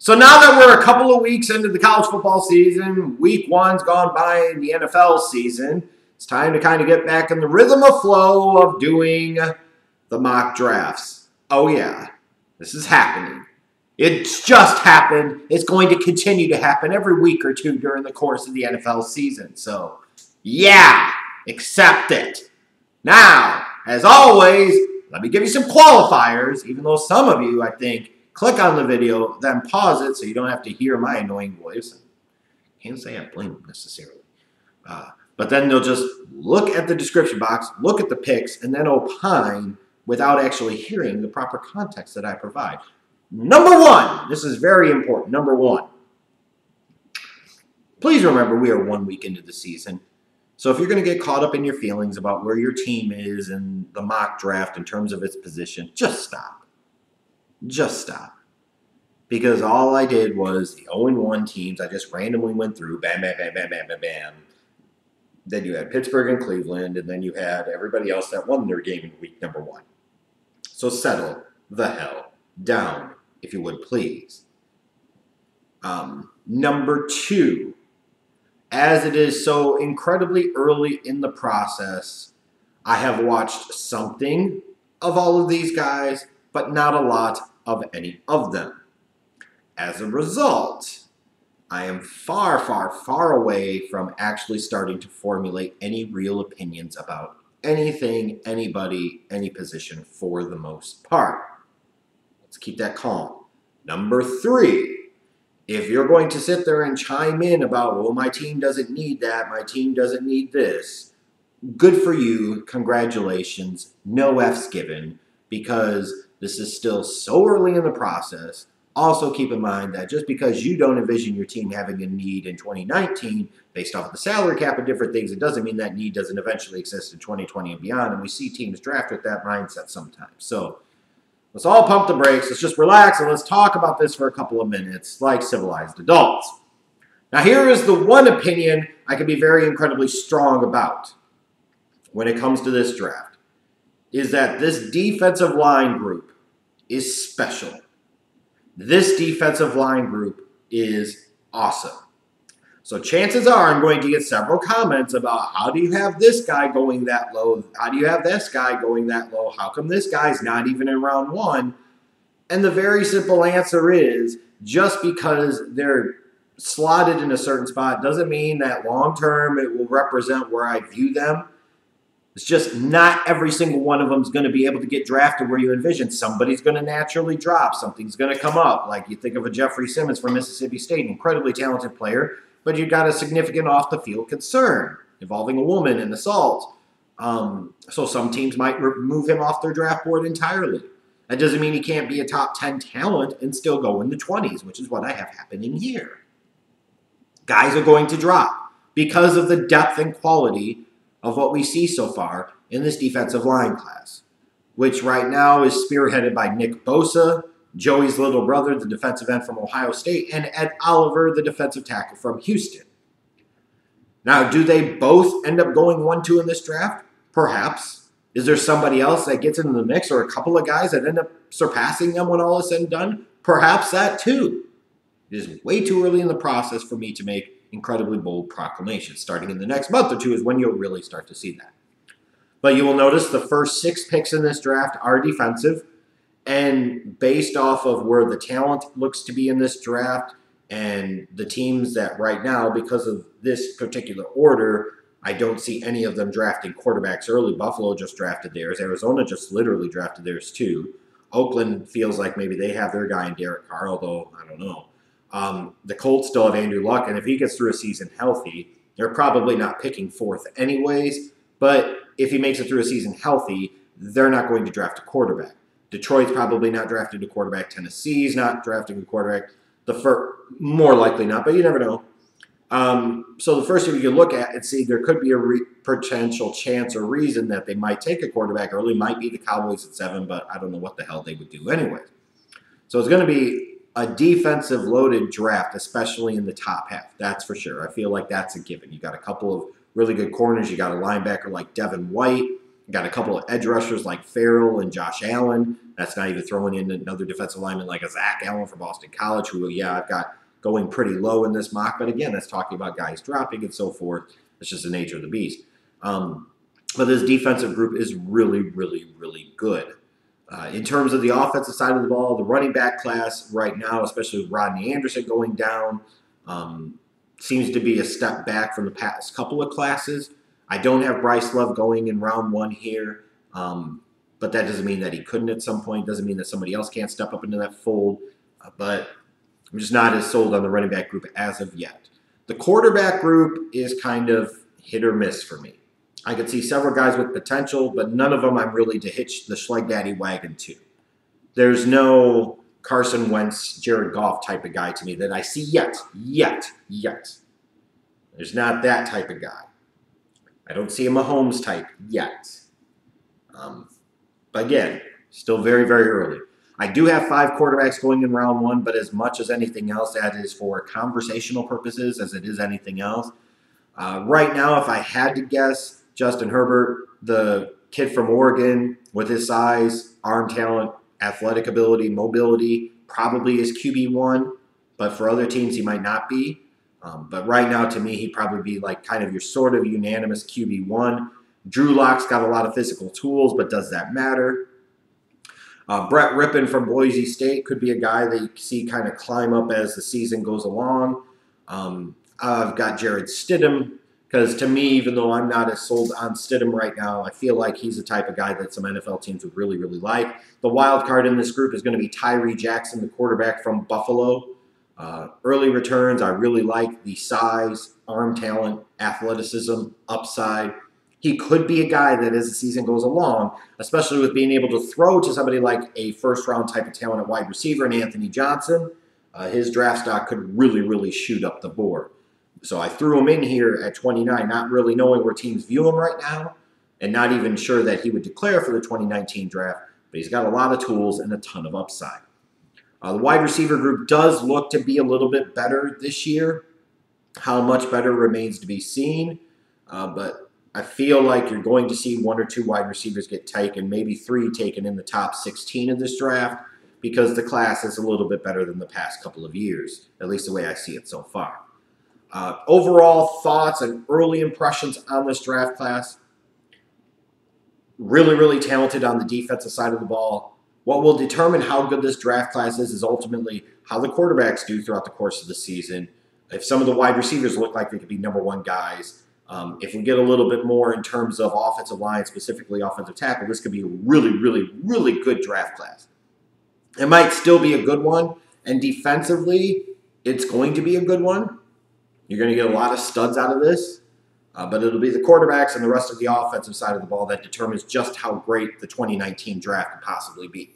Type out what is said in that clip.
So now that we're a couple of weeks into the college football season, week one's gone by in the NFL season, it's time to kind of get back in the rhythm of flow of doing the mock drafts. Oh yeah, this is happening. It's just happened. It's going to continue to happen every week or two during the course of the NFL season. So yeah, accept it. Now, as always, let me give you some qualifiers, even though some of you, I think, click on the video, then pause it so you don't have to hear my annoying voice. Can't say I blame them necessarily. But then they'll just look at the description box, look at the pics, and then opine without actually hearing the proper context that I provide. Number one, this is very important. Number one, please remember we are 1 week into the season. So if you're going to get caught up in your feelings about where your team is in the mock draft in terms of its position, just stop. Just stop. Because all I did was the 0-1 teams. I just randomly went through. Bam, bam, bam, bam, bam, bam, bam. Then you had Pittsburgh and Cleveland. And then you had everybody else that won their game in week number 1. So settle the hell down, if you would please. Number 2. As it is so incredibly early in the process, I have watched something of all of these guys, but not a lot of any of them. As a result, I am far, far, far away from actually starting to formulate any real opinions about anything, anybody, any position for the most part. Let's keep that calm. Number 3, if you're going to sit there and chime in about, well, my team doesn't need that, my team doesn't need this, good for you, congratulations, no F's given, because this is still so early in the process. Also keep in mind that just because you don't envision your team having a need in 2019 based off of the salary cap and different things, it doesn't mean that need doesn't eventually exist in 2020 and beyond. And we see teams draft with that mindset sometimes. So let's all pump the brakes. Let's just relax and let's talk about this for a couple of minutes like civilized adults. Now here is the one opinion I can be very incredibly strong about when it comes to this draft, is that this defensive line group is special. This defensive line group is awesome. So chances are I'm going to get several comments about how do you have this guy going that low? How do you have this guy going that low? How come this guy's not even in round 1? And the very simple answer is just because they're slotted in a certain spot doesn't mean that long term it will represent where I view them. It's just not every single one of them is going to be able to get drafted where you envision. Somebody's going to naturally drop. Something's going to come up. Like you think of a Jeffery Simmons from Mississippi State, an incredibly talented player, but you've got a significant off-the-field concern involving a woman and assault. So some teams might remove him off their draft board entirely. That doesn't mean he can't be a top 10 talent and still go in the 20s, which is what I have happening here. Guys are going to drop because of the depth and quality of what we see so far in this defensive line class, which right now is spearheaded by Nick Bosa, Joey's little brother, the defensive end from Ohio State, and Ed Oliver, the defensive tackle from Houston. Now, do they both end up going 1-2 in this draft? Perhaps. Is there somebody else that gets into the mix, or a couple of guys that end up surpassing them when all is said and done? Perhaps that too. It is way too early in the process for me to make incredibly bold proclamations. Starting in the next month or two is when you'll really start to see that. But you will notice the first 6 picks in this draft are defensive. And based off of where the talent looks to be in this draft and the teams that right now, because of this particular order, I don't see any of them drafting quarterbacks early. Buffalo just drafted theirs. Arizona just literally drafted theirs too. Oakland feels like maybe they have their guy in Derrick Carr, although I don't know. The Colts still have Andrew Luck, and if he gets through a season healthy, they're probably not picking 4th anyways. But if he makes it through a season healthy, they're not going to draft a quarterback. Detroit's probably not drafted a quarterback. Tennessee's not drafting a quarterback. More likely not, but you never know. So the first thing you can look at and see there could be a potential chance or reason that they might take a quarterback early. Might be the Cowboys at 7, but I don't know what the hell they would do anyway. So it's going to be a defensive-loaded draft, especially in the top half. That's for sure. I feel like that's a given. You got a couple of really good corners. You got a linebacker like Devin White. You got a couple of edge rushers like Ferrell and Josh Allen. That's not even throwing in another defensive lineman like a Zach Allen from Boston College, who, yeah, I've got going pretty low in this mock. But again, that's talking about guys dropping and so forth. It's just the nature of the beast. But this defensive group is really, really, really good. In terms of the offensive side of the ball, the running back class right now, especially with Rodney Anderson going down, seems to be a step back from the past couple of classes. I don't have Bryce Love going in round 1 here, but that doesn't mean that he couldn't at some point. Doesn't mean that somebody else can't step up into that fold. But I'm just not as sold on the running back group as of yet. The quarterback group is kind of hit or miss for me. I could see several guys with potential, but none of them I'm really to hitch the Schleg Daddy wagon to. There's no Carson Wentz, Jared Goff type of guy to me that I see yet. There's not that type of guy. I don't see a Mahomes type yet. But again, still very, very early. I do have 5 quarterbacks going in round 1, but as much as anything else, that is for conversational purposes as it is anything else. Right now, if I had to guess, Justin Herbert, the kid from Oregon with his size, arm talent, athletic ability, mobility, probably is QB1, but for other teams he might not be. But right now, to me, he'd probably be like kind of your sort of unanimous QB1. Drew Lock's got a lot of physical tools, but does that matter? Brett Rypien from Boise State could be a guy that you see kind of climb up as the season goes along. I've got Jared Stidham, because to me, even though I'm not as sold on Stidham right now, I feel like he's the type of guy that some NFL teams would really, really like. The wild card in this group is going to be Tyree Jackson, the quarterback from Buffalo. Early returns, I really like the size, arm talent, athleticism, upside. He could be a guy that as the season goes along, especially with being able to throw to somebody like a first-round type of talent at wide receiver and Anthony Johnson, his draft stock could really, really shoot up the board. So I threw him in here at 29, not really knowing where teams view him right now and not even sure that he would declare for the 2019 draft, but he's got a lot of tools and a ton of upside. The wide receiver group does look to be a little bit better this year. How much better remains to be seen, but I feel like you're going to see 1 or 2 wide receivers get taken, maybe 3 taken in the top 16 of this draft, because the class is a little bit better than the past couple of years, at least the way I see it so far. Overall thoughts and early impressions on this draft class. Really, really talented on the defensive side of the ball. What will determine how good this draft class is ultimately how the quarterbacks do throughout the course of the season. If some of the wide receivers look like they could be #1 guys. If we get a little bit more in terms of offensive line, specifically offensive tackle, this could be a really, really, really good draft class. It might still be a good one, and defensively, it's going to be a good one. You're going to get a lot of studs out of this, but it'll be the quarterbacks and the rest of the offensive side of the ball that determines just how great the 2019 draft could possibly be.